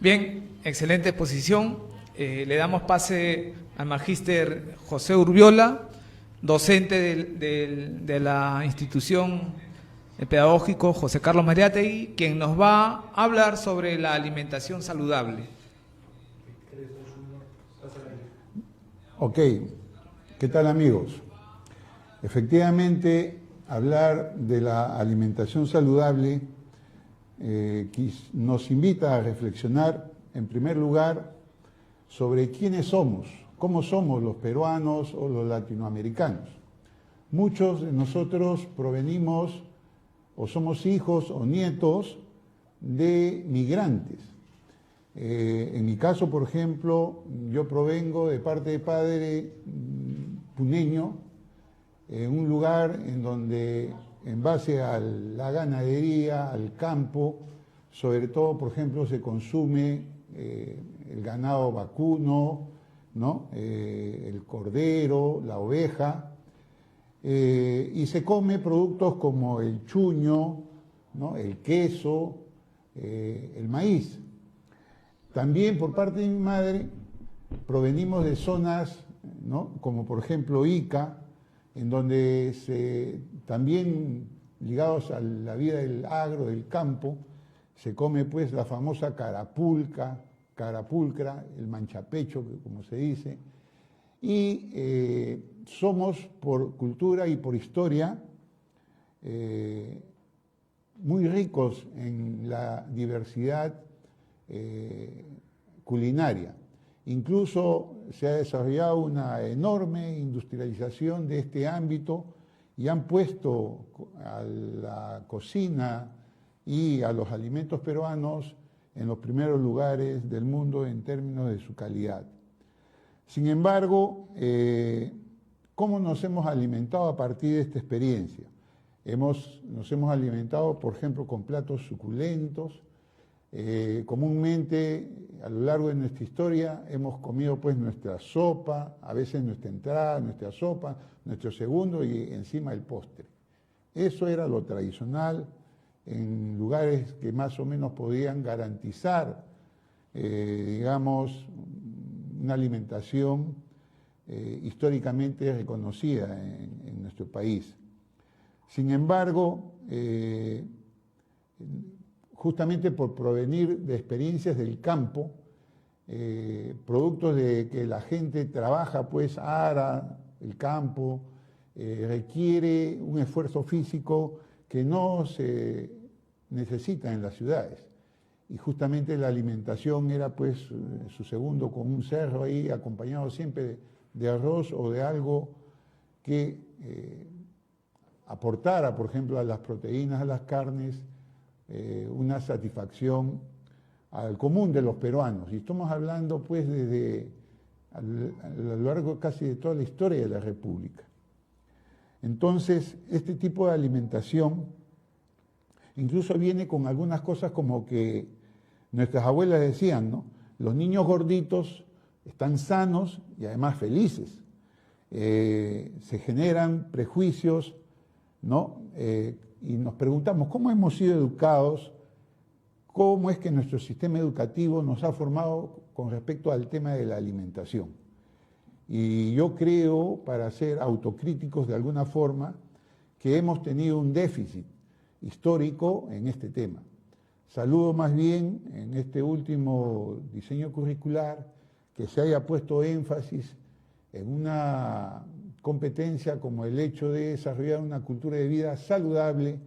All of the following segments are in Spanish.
Bien, excelente exposición. Le damos pase al magíster José Urbiola, docente de la institución pedagógico José Carlos Mariátegui, quien nos va a hablar sobre la alimentación saludable. Ok, ¿qué tal amigos? Efectivamente, hablar de la alimentación saludable nos invita a reflexionar, en primer lugar, sobre quiénes somos, cómo somos los peruanos o los latinoamericanos. Muchos de nosotros provenimos o somos hijos o nietos de migrantes. En mi caso, por ejemplo, yo provengo de parte de padre puneño, en un lugar en donde, en base a la ganadería, al campo, sobre todo, por ejemplo, se consume el ganado vacuno, ¿no? El cordero, la oveja, y se come productos como el chuño, ¿no? El queso, el maíz. También por parte de mi madre provenimos de zonas, ¿no? Como por ejemplo Ica, en donde también ligados a la vida del agro, del campo, se come pues la famosa carapulcra, el manchapecho, como se dice, y somos por cultura y por historia muy ricos en la diversidad culinaria. Incluso se ha desarrollado una enorme industrialización de este ámbito y han puesto a la cocina y a los alimentos peruanos en los primeros lugares del mundo en términos de su calidad. Sin embargo, ¿cómo nos hemos alimentado a partir de esta experiencia? Nos hemos alimentado, por ejemplo, con platos suculentos. Comúnmente, a lo largo de nuestra historia, hemos comido pues nuestra sopa, a veces nuestra entrada, nuestra sopa, nuestro segundo y encima el postre. Eso era lo tradicional en lugares que más o menos podían garantizar, digamos, una alimentación históricamente reconocida en nuestro país. Sin embargo, justamente por provenir de experiencias del campo, productos de que la gente trabaja, pues ara el campo, requiere un esfuerzo físico que no se necesita en las ciudades. Y justamente la alimentación era pues su segundo con un cerro ahí, acompañado siempre de arroz o de algo que aportara, por ejemplo, a las proteínas, a las carnes, una satisfacción al común de los peruanos. Y estamos hablando pues desde a lo largo casi de toda la historia de la República. Entonces, este tipo de alimentación incluso viene con algunas cosas como que nuestras abuelas decían, ¿no? Los niños gorditos están sanos y además felices. Se generan prejuicios, ¿no? Y nos preguntamos, ¿cómo hemos sido educados? ¿Cómo es que nuestro sistema educativo nos ha formado con respecto al tema de la alimentación? Y yo creo, para ser autocríticos de alguna forma, que hemos tenido un déficit histórico en este tema. Saludo más bien en este último diseño curricular que se haya puesto énfasis en una competencia como el hecho de desarrollar una cultura de vida saludable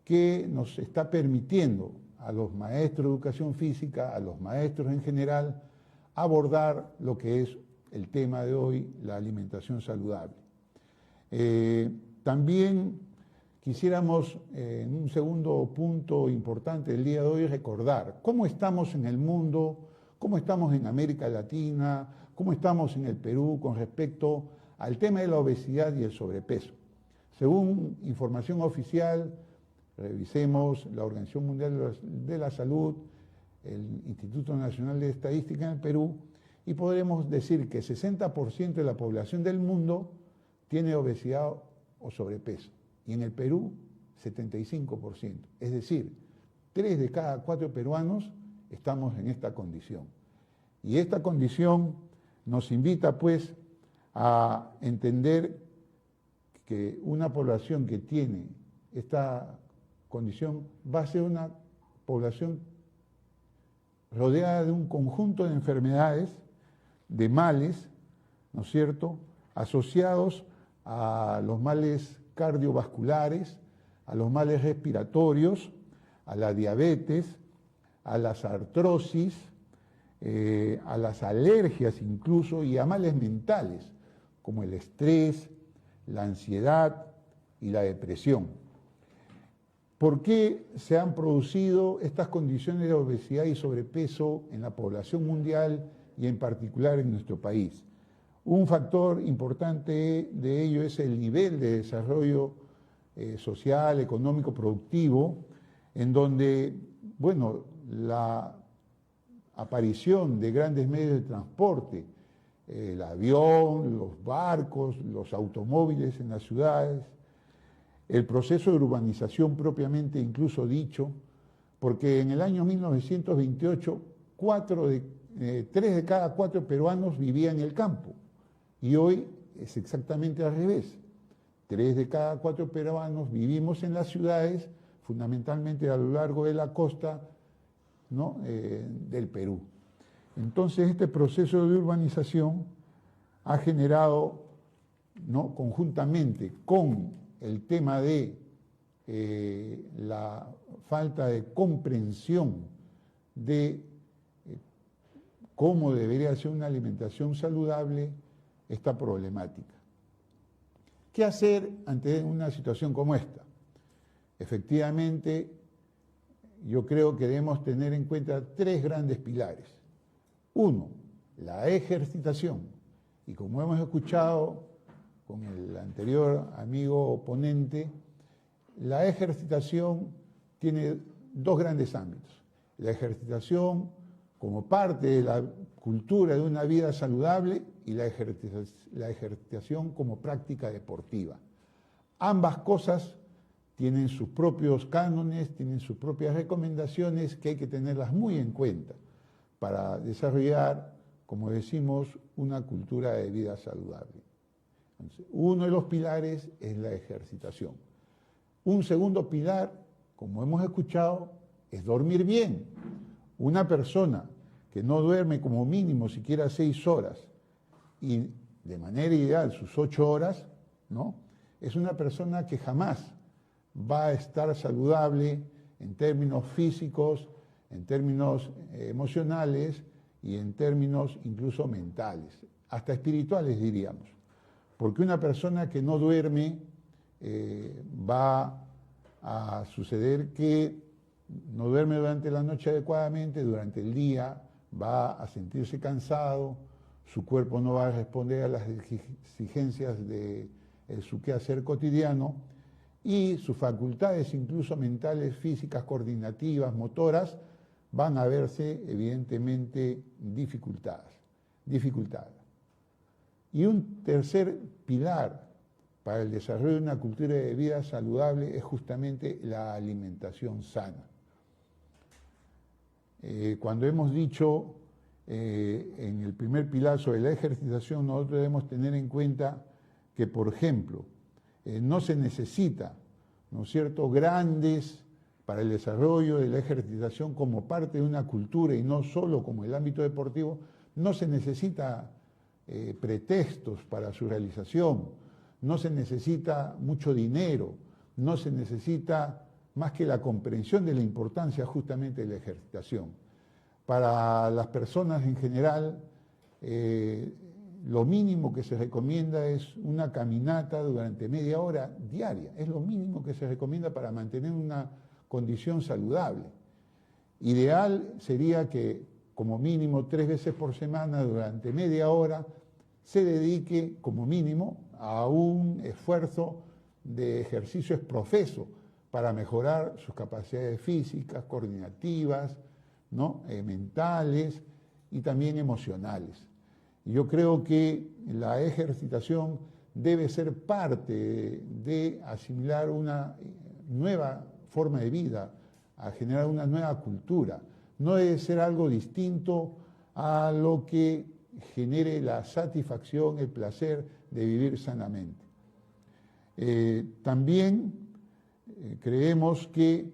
que nos está permitiendo a los maestros de educación física, a los maestros en general, abordar lo que es el tema de hoy, la alimentación saludable. También quisiéramos, en un segundo punto importante del día de hoy, recordar cómo estamos en el mundo, cómo estamos en América Latina, cómo estamos en el Perú con respecto al tema de la obesidad y el sobrepeso. Según información oficial, revisemos la Organización Mundial de la Salud, el Instituto Nacional de Estadística en el Perú, y podremos decir que 60% de la población del mundo tiene obesidad o sobrepeso, y en el Perú 75%. Es decir, 3 de cada 4 peruanos estamos en esta condición. Y esta condición nos invita pues a entender que una población que tiene esta condición va a ser una población rodeada de un conjunto de enfermedades, de males, ¿no es cierto?, asociados a los males cardiovasculares, a los males respiratorios, a la diabetes, a las artrosis, a las alergias incluso, y a males mentales, como el estrés, la ansiedad y la depresión. ¿Por qué se han producido estas condiciones de obesidad y sobrepeso en la población mundial y en particular en nuestro país? Un factor importante de ello es el nivel de desarrollo social, económico, productivo, en donde, bueno, la aparición de grandes medios de transporte, el avión, los barcos, los automóviles en las ciudades, el proceso de urbanización propiamente incluso dicho, porque en el año 1928 3 de cada 4 peruanos vivían en el campo y hoy es exactamente al revés. 3 de cada 4 peruanos vivimos en las ciudades, fundamentalmente a lo largo de la costa, ¿no?, del Perú. Entonces este proceso de urbanización ha generado, ¿no?, conjuntamente con el tema de la falta de comprensión de cómo debería ser una alimentación saludable, esta problemática. ¿Qué hacer ante una situación como esta? Efectivamente, yo creo que debemos tener en cuenta 3 grandes pilares. 1, la ejercitación. Y como hemos escuchado con el anterior amigo ponente, la ejercitación tiene 2 grandes ámbitos. La ejercitación como parte de la cultura de una vida saludable y la ejercitación como práctica deportiva. Ambas cosas tienen sus propios cánones, tienen sus propias recomendaciones que hay que tenerlas muy en cuenta para desarrollar, como decimos, una cultura de vida saludable. Entonces, uno de los pilares es la ejercitación. Un segundo pilar, como hemos escuchado, es dormir bien. Una persona que no duerme como mínimo siquiera 6 horas y de manera ideal sus 8 horas, ¿no?, es una persona que jamás va a estar saludable en términos físicos, en términos emocionales y en términos incluso mentales, hasta espirituales diríamos. Porque una persona que no duerme va a suceder que no duerme durante la noche adecuadamente, durante el día va a sentirse cansado, su cuerpo no va a responder a las exigencias de su quehacer cotidiano y sus facultades, incluso mentales, físicas, coordinativas, motoras, van a verse evidentemente dificultadas. Y un tercer pilar para el desarrollo de una cultura de vida saludable es justamente la alimentación sana. Cuando hemos dicho en el primer pilar sobre la ejercitación, nosotros debemos tener en cuenta que, por ejemplo, no se necesita, ¿no es cierto?, grandes para el desarrollo de la ejercitación como parte de una cultura y no solo como el ámbito deportivo, no se necesita pretextos para su realización, no se necesita mucho dinero, no se necesita más que la comprensión de la importancia justamente de la ejercitación. Para las personas en general, lo mínimo que se recomienda es una caminata durante media hora diaria, es lo mínimo que se recomienda para mantener una condición saludable. Ideal sería que como mínimo 3 veces por semana durante media hora se dedique como mínimo a un esfuerzo de ejercicios profeso para mejorar sus capacidades físicas, coordinativas, ¿no?, mentales y también emocionales. Yo creo que la ejercitación debe ser parte de asimilar una nueva forma de vida, a generar una nueva cultura, no debe ser algo distinto a lo que genere la satisfacción, el placer de vivir sanamente. También creemos que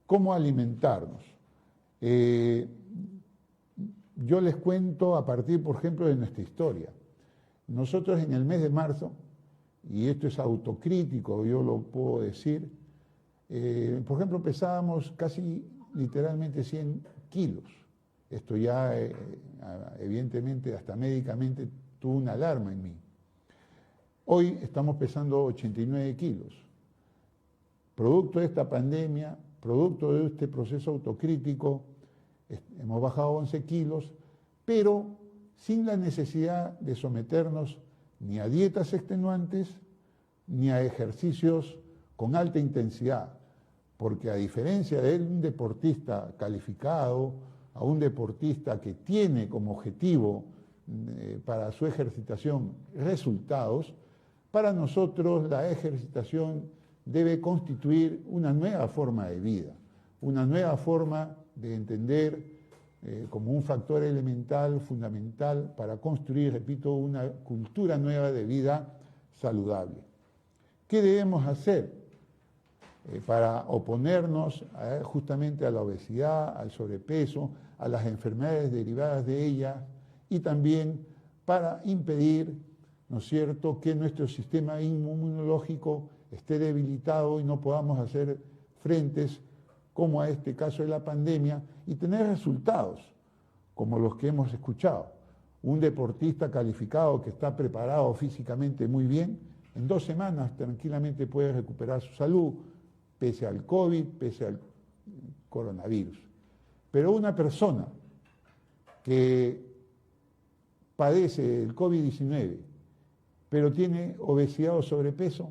cómo alimentarnos. Yo les cuento a partir, por ejemplo, de nuestra historia. Nosotros en el mes de marzo, y esto es autocrítico, yo lo puedo decir, por ejemplo, pesábamos casi literalmente 100 kilos. Esto ya, evidentemente, hasta médicamente tuvo una alarma en mí. Hoy estamos pesando 89 kilos. Producto de esta pandemia, producto de este proceso autocrítico, hemos bajado 11 kilos, pero sin la necesidad de someternos ni a dietas extenuantes, ni a ejercicios con alta intensidad, porque a diferencia de un deportista calificado, a un deportista que tiene como objetivo para su ejercitación resultados, para nosotros la ejercitación debe constituir una nueva forma de vida, una nueva forma de entender como un factor elemental, fundamental, para construir, repito, una cultura nueva de vida saludable. ¿Qué debemos hacer para oponernos justamente a la obesidad, al sobrepeso, a las enfermedades derivadas de ella y también para impedir, ¿no es cierto?, que nuestro sistema inmunológico esté debilitado y no podamos hacer frentes como a este caso de la pandemia y tener resultados como los que hemos escuchado? Un deportista calificado que está preparado físicamente muy bien, en 2 semanas tranquilamente puede recuperar su salud, pese al COVID, pese al coronavirus. Pero una persona que padece el COVID-19, pero tiene obesidad o sobrepeso,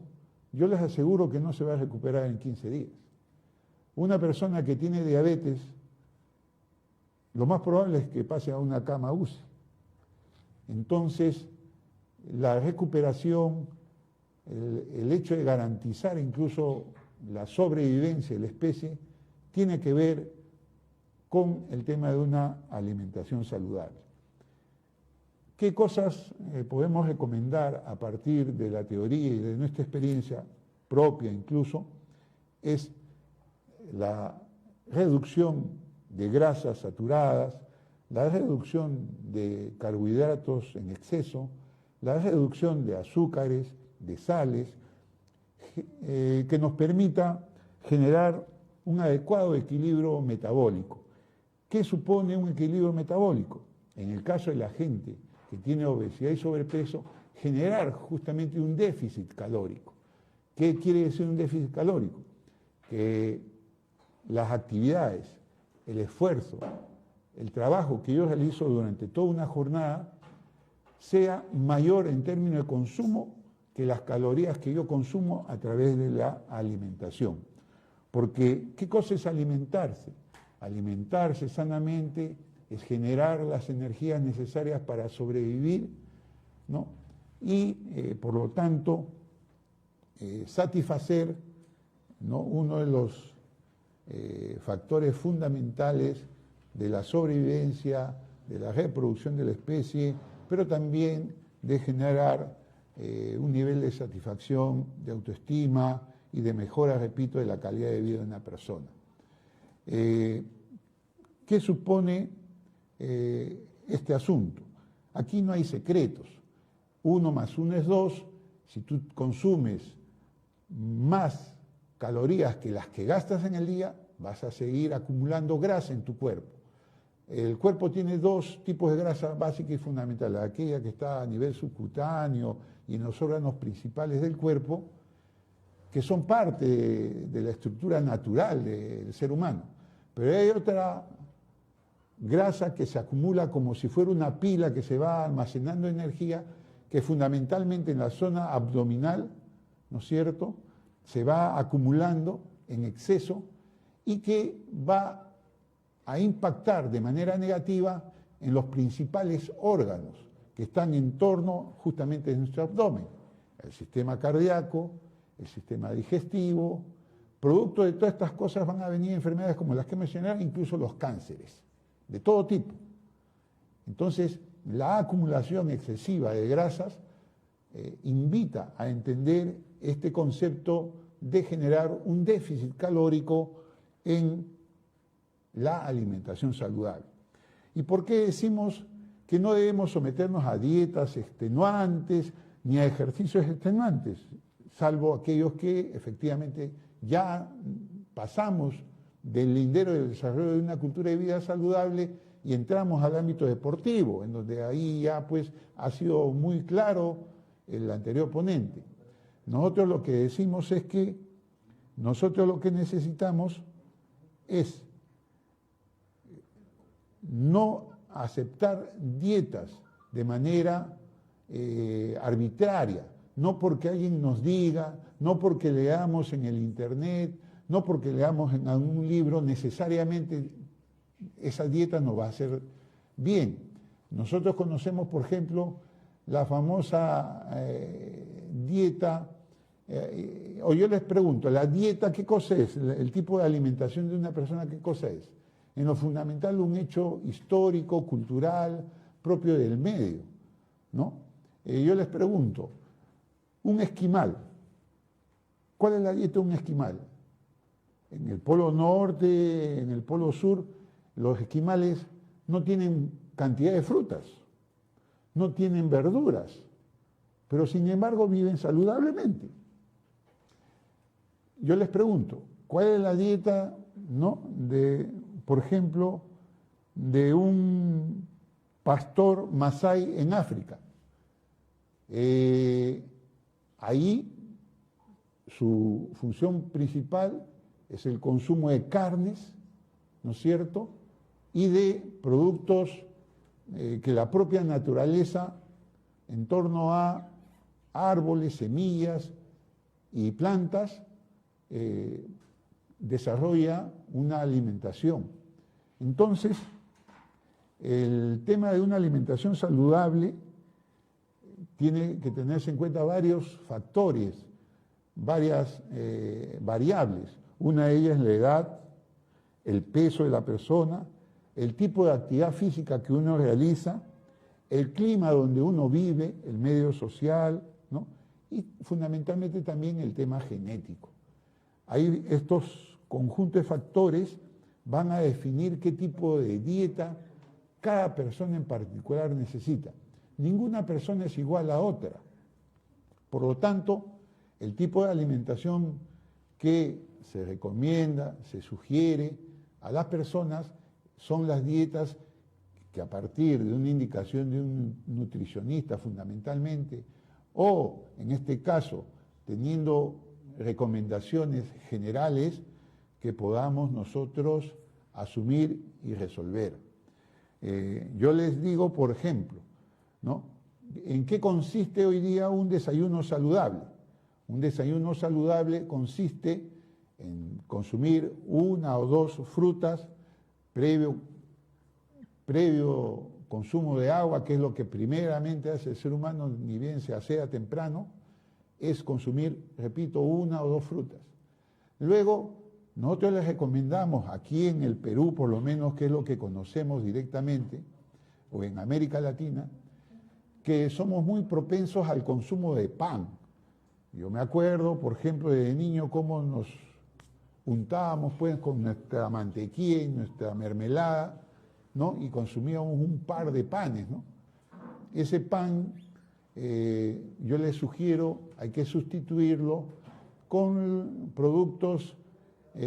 yo les aseguro que no se va a recuperar en 15 días. Una persona que tiene diabetes, lo más probable es que pase a una cama UCI. Entonces, la recuperación, el hecho de garantizar incluso la sobrevivencia de la especie, tiene que ver con el tema de una alimentación saludable. ¿Qué cosas podemos recomendar a partir de la teoría y de nuestra experiencia propia incluso? Es la reducción de grasas saturadas, la reducción de carbohidratos en exceso, la reducción de azúcares, de sales, que nos permita generar un adecuado equilibrio metabólico. ¿Qué supone un equilibrio metabólico? En el caso de la gente que tiene obesidad y sobrepeso, generar justamente un déficit calórico. ¿Qué quiere decir un déficit calórico? Que las actividades, el esfuerzo, el trabajo que yo realizo durante toda una jornada sea mayor en términos de consumo que las calorías que yo consumo a través de la alimentación. Porque, ¿qué cosa es alimentarse? Alimentarse sanamente es generar las energías necesarias para sobrevivir, ¿no? Y, por lo tanto, satisfacer, ¿no?, uno de los factores fundamentales de la sobrevivencia, de la reproducción de la especie, pero también de generar un nivel de satisfacción, de autoestima y de mejora, repito, de la calidad de vida de una persona. ¿Qué supone este asunto? Aquí no hay secretos. 1 más 1 es 2. Si tú consumes más calorías que las que gastas en el día, vas a seguir acumulando grasa en tu cuerpo. El cuerpo tiene 2 tipos de grasa básica y fundamental, aquella que está a nivel subcutáneo y en los órganos principales del cuerpo, que son parte de la estructura natural del ser humano. Pero hay otra grasa que se acumula como si fuera una pila que se va almacenando energía, que fundamentalmente en la zona abdominal, ¿no es cierto?, se va acumulando en exceso y que va a impactar de manera negativa en los principales órganos que están en torno justamente de nuestro abdomen: el sistema cardíaco, el sistema digestivo, Producto de todas estas cosas van a venir enfermedades como las que mencioné, incluso los cánceres, de todo tipo. Entonces, la acumulación excesiva de grasas invita a entender este concepto de generar un déficit calórico en la alimentación saludable. ¿Y por qué decimos que no debemos someternos a dietas extenuantes ni a ejercicios extenuantes, salvo aquellos que efectivamente ya pasamos del lindero del desarrollo de una cultura de vida saludable y entramos al ámbito deportivo, en donde ahí ya pues ha sido muy claro el anterior ponente? Nosotros lo que decimos es que nosotros lo que necesitamos es no aceptar dietas de manera arbitraria, no porque alguien nos diga, no porque leamos en el internet, no porque leamos en algún libro, necesariamente esa dieta nos va a hacer bien. Nosotros conocemos, por ejemplo, la famosa dieta, o yo les pregunto, ¿la dieta qué cosa es? El tipo de alimentación de una persona, ¿qué cosa es? En lo fundamental, un hecho histórico, cultural, propio del medio, ¿no? Yo les pregunto, un esquimal, ¿cuál es la dieta de un esquimal? En el Polo Norte, en el Polo Sur, los esquimales no tienen cantidad de frutas, no tienen verduras, pero sin embargo viven saludablemente. Yo les pregunto, ¿cuál es la dieta, ¿no?, por ejemplo, de un pastor masái en África? Ahí su función principal es el consumo de carnes, ¿no es cierto?, y de productos que la propia naturaleza, en torno a árboles, semillas y plantas, desarrolla una alimentación. Entonces, el tema de una alimentación saludable tiene que tenerse en cuenta varios factores, varias variables. Una de ellas es la edad, el peso de la persona, el tipo de actividad física que uno realiza, el clima donde uno vive, el medio social, ¿no?, y fundamentalmente también el tema genético. Ahí estos conjuntos de factores van a definir qué tipo de dieta cada persona en particular necesita. Ninguna persona es igual a otra. Por lo tanto, el tipo de alimentación que se recomienda, se sugiere a las personas son las dietas que, a partir de una indicación de un nutricionista fundamentalmente, o en este caso teniendo recomendaciones generales, que podamos nosotros asumir y resolver. Yo les digo, por ejemplo, ¿no?, ¿en qué consiste hoy día un desayuno saludable? Un desayuno saludable consiste en consumir 1 o 2 frutas previo consumo de agua, que es lo que primeramente hace el ser humano, ni bien se asea temprano, es consumir, repito, 1 o 2 frutas. Luego, nosotros les recomendamos, aquí en el Perú por lo menos, que es lo que conocemos directamente, o en América Latina, que somos muy propensos al consumo de pan. Yo me acuerdo, por ejemplo, de niño cómo nos untábamos pues con nuestra mantequilla y nuestra mermelada, ¿no?, y consumíamos un par de panes, ¿no? Ese pan, yo les sugiero, hay que sustituirlo con productos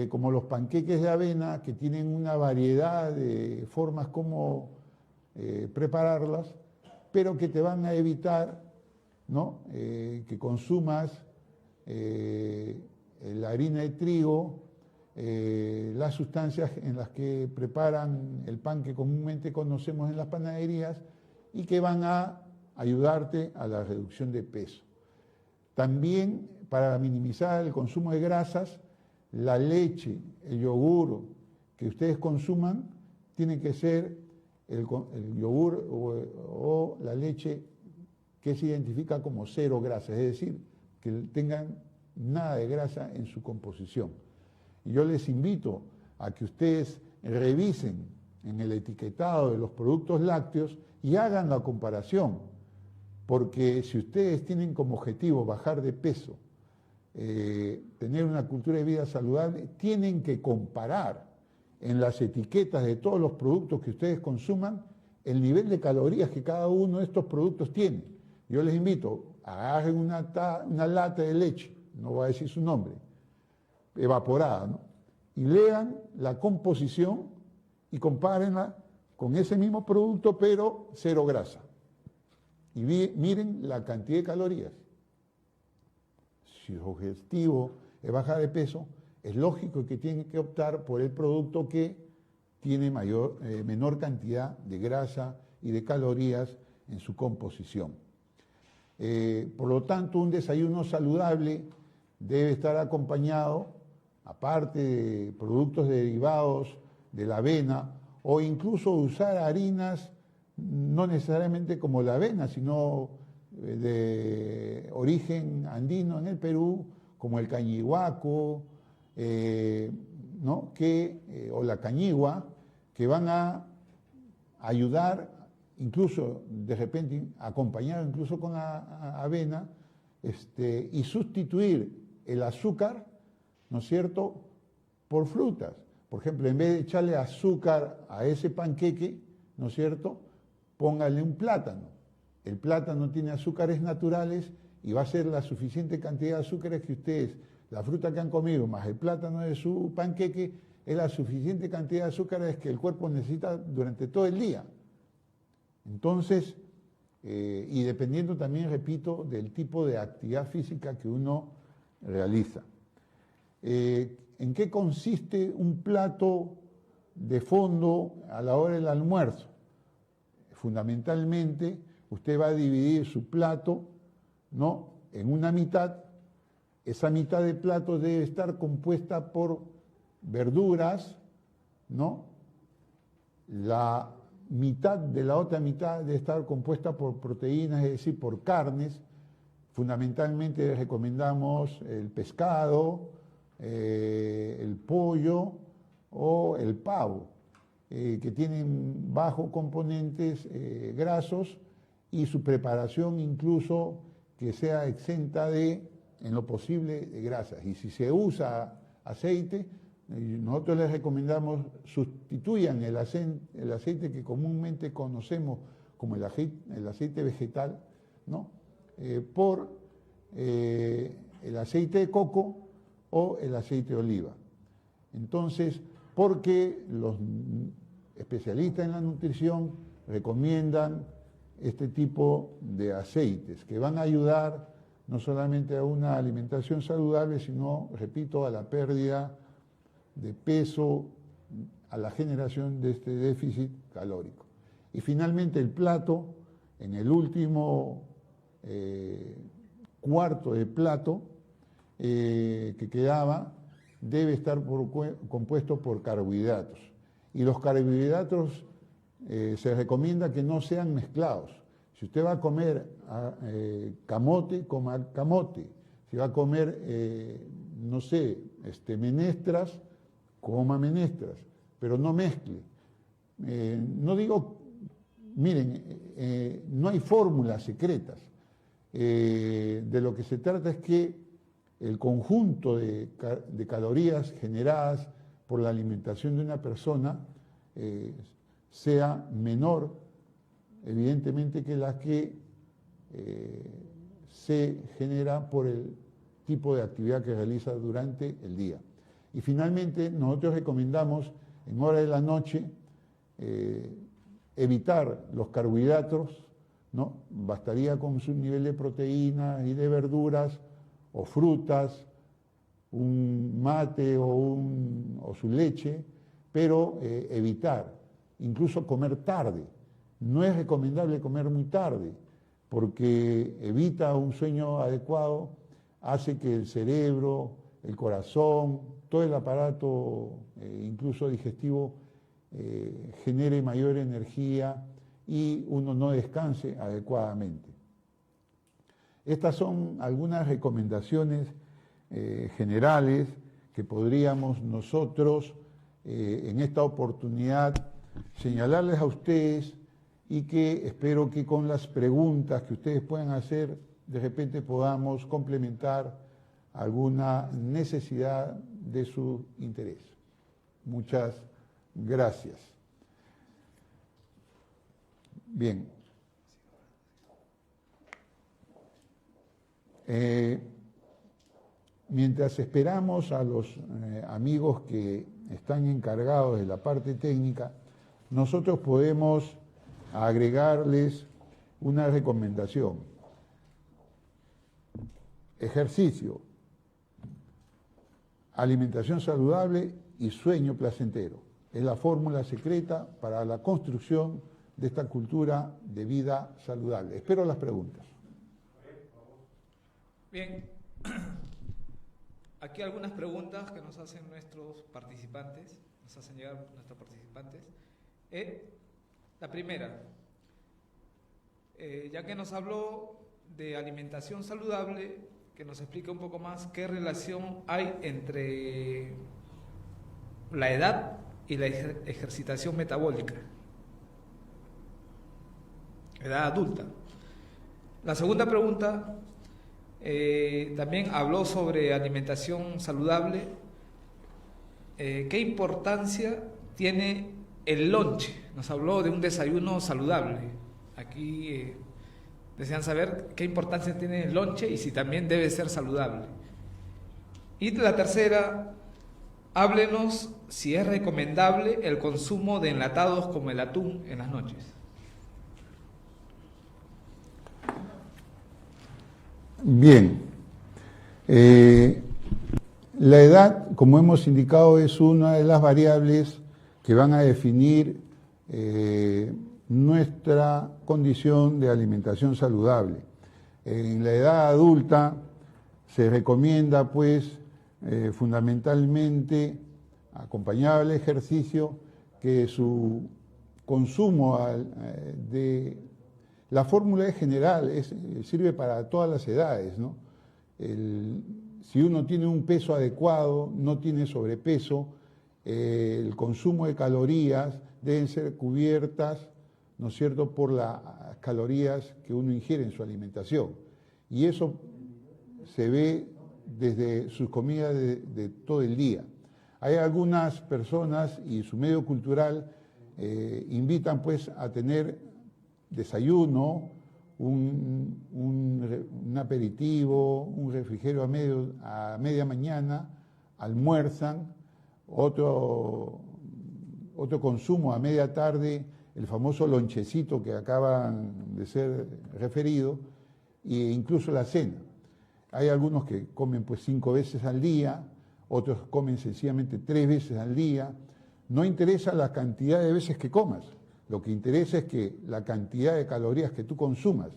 como los panqueques de avena, que tienen una variedad de formas como prepararlas, pero que te van a evitar, ¿no?, que consumas la harina de trigo, las sustancias en las que preparan el pan que comúnmente conocemos en las panaderías y que van a ayudarte a la reducción de peso. También, para minimizar el consumo de grasas, la leche, el yogur que ustedes consuman tiene que ser el yogur o la leche que se identifica como 0 grasa, es decir, que tengan nada de grasa en su composición. Y yo les invito a que ustedes revisen en el etiquetado de los productos lácteos y hagan la comparación, porque si ustedes tienen como objetivo bajar de peso, tener una cultura de vida saludable, tienen que comparar en las etiquetas de todos los productos que ustedes consuman el nivel de calorías que cada uno de estos productos tiene. Yo les invito, agarren una lata de leche, no voy a decir su nombre, evaporada, ¿no? Y lean la composición y compárenla con ese mismo producto, pero cero grasa. Y miren la cantidad de calorías. Si su objetivo es bajar de peso, es lógico que tienen que optar por el producto que tiene menor cantidad de grasa y de calorías en su composición. Por lo tanto, un desayuno saludable debe estar acompañado, aparte de productos derivados de la avena, o incluso usar harinas no necesariamente como la avena, sino de origen andino en el Perú, como el cañihuaco, ¿no? O la cañigua, que van a ayudar, incluso de repente acompañado incluso con avena, y sustituir el azúcar, ¿no es cierto?, por frutas. Por ejemplo, en vez de echarle azúcar a ese panqueque, ¿no es cierto?, póngale un plátano. El plátano tiene azúcares naturales y va a ser la suficiente cantidad de azúcares que ustedes, la fruta que han comido más el plátano de su panqueque, es la suficiente cantidad de azúcares que el cuerpo necesita durante todo el día. Entonces, y dependiendo también, repito, del tipo de actividad física que uno realiza. ¿En qué consiste un plato de fondo a la hora del almuerzo? Fundamentalmente, usted va a dividir su plato, ¿no?, en una mitad. Esa mitad del plato debe estar compuesta por verduras, ¿no? La mitad de la otra mitad debe estar compuesta por proteínas, es decir, por carnes. Fundamentalmente recomendamos el pescado, el pollo o el pavo, que tienen bajos componentes grasos y su preparación incluso que sea exenta en lo posible, de grasas. Y si se usa aceite, nosotros les recomendamos sustituyan el aceite que comúnmente conocemos como el aceite vegetal, ¿no?, por el aceite de coco o el aceite de oliva. Entonces, porque los especialistas en la nutrición recomiendan este tipo de aceites que van a ayudar no solamente a una alimentación saludable, sino, repito, a la pérdida de peso, a la generación de este déficit calórico. Y finalmente el plato, en el último cuarto de plato que quedaba, debe estar compuesto por carbohidratos. Y los carbohidratos se recomienda que no sean mezclados. Si usted va a comer camote, coma camote. Si va a comer, no sé, menestras, coma menestras, pero no mezcle. No digo, miren, no hay fórmulas secretas. De lo que se trata es que el conjunto de calorías generadas por la alimentación de una persona sea menor, evidentemente, que la que se genera por el tipo de actividad que realiza durante el día. Y finalmente, nosotros recomendamos en hora de la noche evitar los carbohidratos, ¿no? Bastaría con su nivel de proteínas y de verduras o frutas, un mate o su leche, pero evitar, incluso comer tarde. No es recomendable comer muy tarde, porque evita un sueño adecuado, hace que el cerebro, el corazón, todo el aparato, incluso digestivo, genere mayor energía y uno no descanse adecuadamente. Estas son algunas recomendaciones generales que podríamos nosotros en esta oportunidad señalarles a ustedes y que espero que con las preguntas que ustedes puedan hacer, de repente podamos complementar alguna necesidad de su interés. Muchas gracias. Bien. Mientras esperamos a los amigos que están encargados de la parte técnica, nosotros podemos agregarles una recomendación. Ejercicio, alimentación saludable y sueño placentero. Es la fórmula secreta para la construcción de esta cultura de vida saludable. Espero las preguntas. Bien, aquí algunas preguntas que nos hacen nuestros participantes, nos hacen llegar nuestros participantes. La primera, ya que nos habló de alimentación saludable, que nos explique un poco más qué relación hay entre la edad y la ejercitación metabólica, edad adulta. La segunda pregunta, también habló sobre alimentación saludable. ¿Qué importancia tiene el lonche? Nos habló de un desayuno saludable. Aquí desean saber qué importancia tiene el lonche y si también debe ser saludable. Y la tercera, háblenos si es recomendable el consumo de enlatados como el atún en las noches. Bien. La edad, como hemos indicado, es una de las variables que van a definir nuestra condición de alimentación saludable. En la edad adulta se recomienda, pues, fundamentalmente, acompañado del ejercicio, que su consumo de la fórmula es general, sirve para todas las edades, ¿no? Si uno tiene un peso adecuado, no tiene sobrepeso, el consumo de calorías deben ser cubiertas, ¿no es cierto?, por las calorías que uno ingiere en su alimentación. Y eso se ve desde sus comidas de todo el día. Hay algunas personas y su medio cultural invitan, pues, a tener desayuno, un aperitivo, un refrigerio a media mañana, almuerzan, otro consumo a media tarde, el famoso lonchecito que acaban de ser referido, e incluso la cena. Hay algunos que comen, pues, 5 veces al día, otros comen sencillamente 3 veces al día. No interesa la cantidad de veces que comas, lo que interesa es que la cantidad de calorías que tú consumas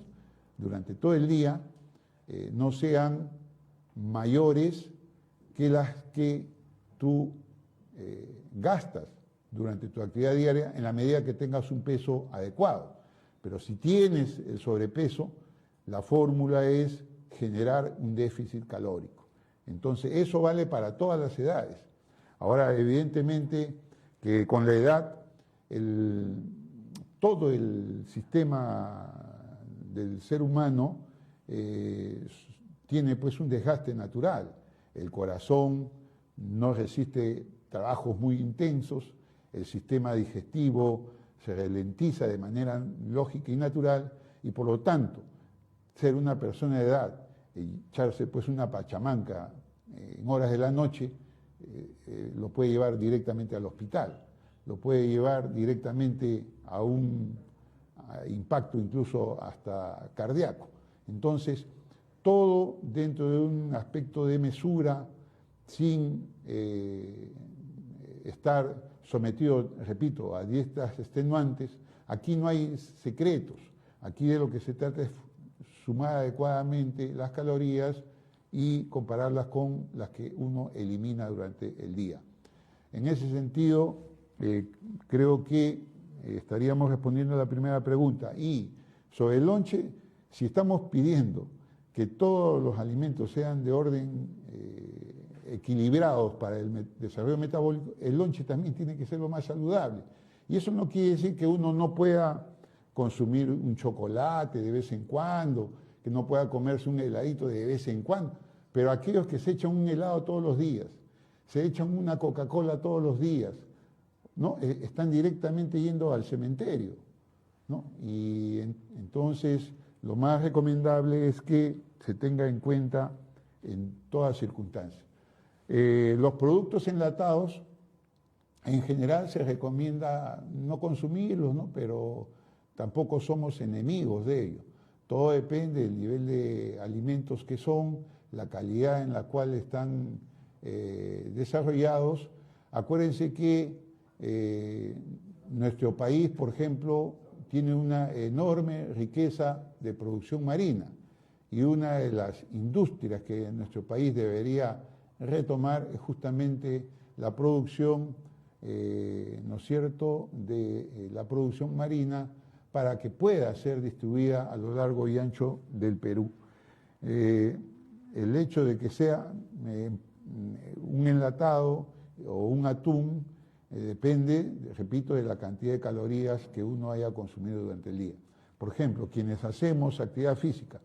durante todo el día no sean mayores que las que tú gastas durante tu actividad diaria en la medida que tengas un peso adecuado. Pero si tienes el sobrepeso, la fórmula es generar un déficit calórico. Entonces, eso vale para todas las edades. Ahora, evidentemente, que con la edad, todo el sistema del ser humano tiene, pues, un desgaste natural. El corazón no resiste trabajos muy intensos, el sistema digestivo se ralentiza de manera lógica y natural, y por lo tanto, ser una persona de edad y echarse, pues, una pachamanca en horas de la noche lo puede llevar directamente al hospital, lo puede llevar directamente a un impacto incluso hasta cardíaco. Entonces, todo dentro de un aspecto de mesura, sin estar sometido, repito, a dietas extenuantes. Aquí no hay secretos, aquí de lo que se trata es sumar adecuadamente las calorías y compararlas con las que uno elimina durante el día. En ese sentido, creo que estaríamos respondiendo a la primera pregunta. Y sobre el lonche, si estamos pidiendo que todos los alimentos sean de orden equilibrados para el desarrollo metabólico, el lonche también tiene que ser lo más saludable. Y eso no quiere decir que uno no pueda consumir un chocolate de vez en cuando, que no pueda comerse un heladito de vez en cuando, pero aquellos que se echan un helado todos los días, se echan una Coca-Cola todos los días, ¿no? Están directamente yendo al cementerio, ¿no? Y entonces lo más recomendable es que se tenga en cuenta en todas circunstancias. Los productos enlatados, en general se recomienda no consumirlos, ¿no? Pero tampoco somos enemigos de ellos. Todo depende del nivel de alimentos que son, la calidad en la cual están desarrollados. Acuérdense que nuestro país, por ejemplo, tiene una enorme riqueza de producción marina y una de las industrias que nuestro país debería retomar es justamente la producción, ¿no es cierto?, de la producción marina para que pueda ser distribuida a lo largo y ancho del Perú. El hecho de que sea un enlatado o un atún depende, repito, de la cantidad de calorías que uno haya consumido durante el día. Por ejemplo, quienes hacemos actividad física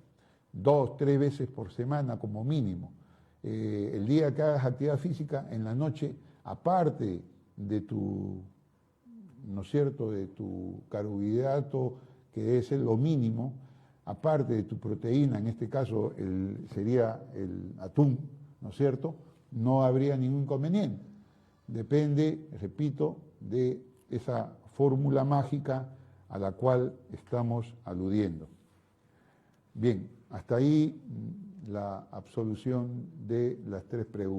2, 3 veces por semana como mínimo, el día que hagas actividad física, en la noche, aparte de tu, ¿no es cierto?, de tu carbohidrato, que debe ser lo mínimo, aparte de tu proteína, en este caso sería el atún, ¿no es cierto?, no habría ningún inconveniente. Depende, repito, de esa fórmula mágica a la cual estamos aludiendo. Bien, hasta ahí la absolución de las 3 preguntas.